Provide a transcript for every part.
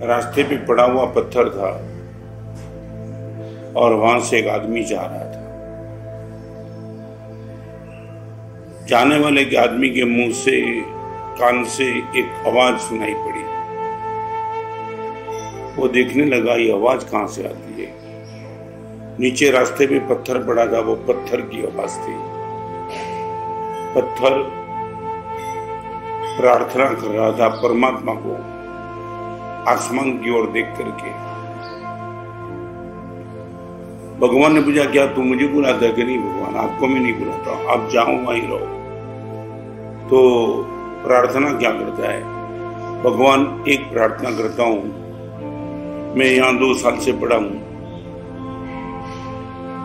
रास्ते पे पड़ा हुआ पत्थर था और वहां से एक आदमी जा रहा था। जाने वाले के आदमी के मुंह से, कान से एक आवाज सुनाई पड़ी। वो देखने लगा ये आवाज कहां से आती है। नीचे रास्ते पे पत्थर पड़ा था, वो पत्थर की आवाज थी। पत्थर प्रार्थना कर रहा था परमात्मा को, आसमान की ओर देख करके। भगवान ने पूछा, क्या तू मुझे बुलाता है? कि नहीं भगवान, आपको मैं नहीं बुलाता, आप जाओ वहीं रहो। तो प्रार्थना क्या करता है भगवान? एक प्रार्थना करता हूं, मैं यहां 2 साल से पड़ा हूं,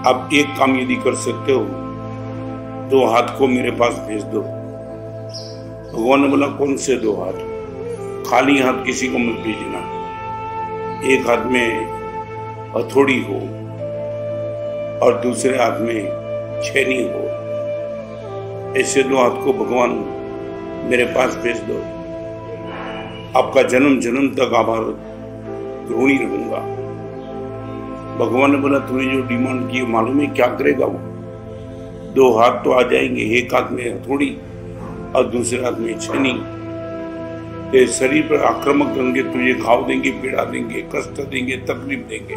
आप एक काम यदि कर सकते हो तो हाथ को मेरे पास भेज दो। भगवान ने बोला, कौन से 2 हाथ? खाली हाथ किसी को मत भेजना। एक हाथ में हथौड़ी हो और दूसरे हाथ में छेनी हो। ऐसे 2 हाथ को भगवान मेरे पास भेज दो। आपका जन्म जन्म तक आभार ऋणी रहूंगा। भगवान ने बोला, तूने जो डिमांड की मालूम है क्या करेगा वो? 2 हाथ तो आ जाएंगे, एक हाथ में हथौड़ी और दूसरे हाथ में छेनी। ते शरीर पर आक्रामक होंगे, तुझे घाव देंगे, पीड़ा देंगे, कष्ट देंगे, तकलीफ देंगे।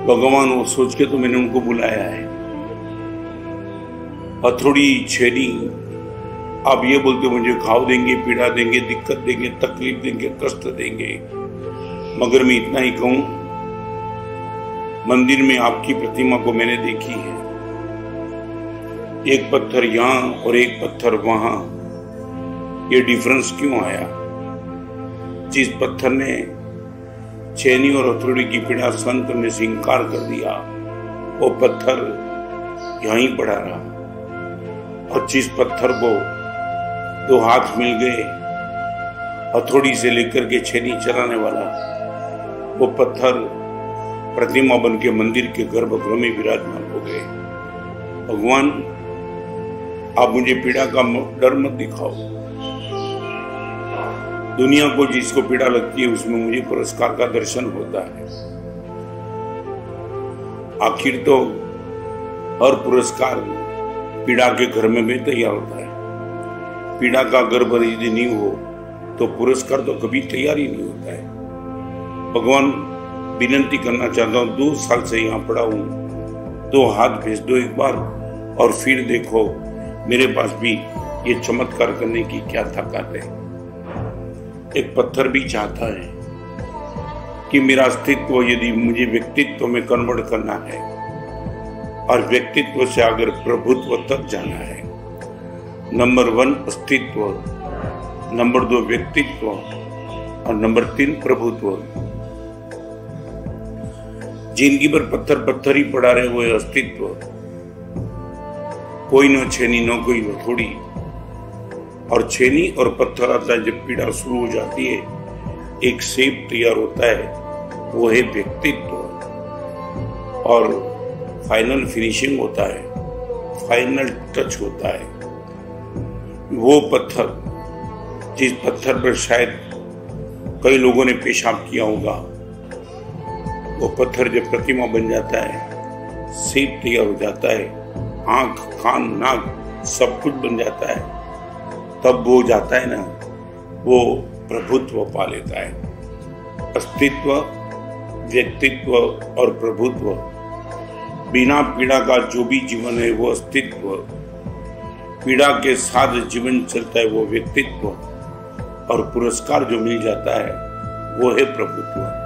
भगवान वो सोच के तो मैंने उनको बुलाया है। हथौड़ी छेनी, आप ये बोलते मुझे घाव देंगे, पीड़ा देंगे, दिक्कत देंगे, तकलीफ देंगे, कष्ट देंगे। मगर मैं इतना ही कहूं, मंदिर में आपकी प्रतिमा को मैंने देखी है। एक पत्थर यहां और एक पत्थर वहां, ये डिफरेंस क्यों आया? जिस पत्थर ने छेनी और हथौड़ी की पीड़ा सहन करने से इंकार कर दिया, वो पत्थर यहीं पड़ा रहा। और जिस पत्थर को 2 हाथ मिल गए, हथौड़ी से लेकर के छेनी चलाने वाला, वो पत्थर प्रतिमा बन के मंदिर के गर्भगृह में विराजमान हो गए। भगवान, आप मुझे पीड़ा का डर मत दिखाओ। दुनिया को जिसको पीड़ा लगती है उसमें मुझे पुरस्कार का दर्शन होता है। आखिर तो हर पुरस्कार पीड़ा के घर में भी तैयार होता है। पीड़ा का गर्भ यदि नहीं हो तो पुरस्कार तो कभी तैयार ही नहीं होता है। भगवान, विनती करना चाहता हूं, 2 साल से यहां पड़ा हूं, 2 हाथ भेज दो एक बार, और फिर देखो मेरे पास भी ये चमत्कार करने की क्या ताकत है। एक पत्थर भी चाहता है कि मेरा अस्तित्व यदि मुझे व्यक्तित्व में कन्वर्ट करना है और व्यक्तित्व से अगर प्रभुत्व तक जाना है, नंबर 1 अस्तित्व, नंबर 2 व्यक्तित्व और नंबर 3 प्रभुत्व। जिंदगी भर पत्थर ही पड़ा रहे हुए अस्तित्व, कोई न छेनी न कोई हथौड़ी। और छेनी और पत्थर आता है जब पीड़ा शुरू हो जाती है, एक शेप तैयार होता है, वो है व्यक्तित्व। और फाइनल फिनिशिंग होता है, फाइनल टच होता है। वो पत्थर, जिस पत्थर पर शायद कई लोगों ने पेशाब किया होगा, वो पत्थर जब प्रतिमा बन जाता है, शेप तैयार हो जाता है, आंख, कान, नाक सब कुछ बन जाता है, तब वो जाता है ना, वो प्रभुत्व पा लेता है। अस्तित्व, व्यक्तित्व और प्रभुत्व। बिना पीड़ा का जो भी जीवन है वो अस्तित्व, पीड़ा के साथ जीवन चलता है वो व्यक्तित्व, और पुरस्कार जो मिल जाता है वो है प्रभुत्व।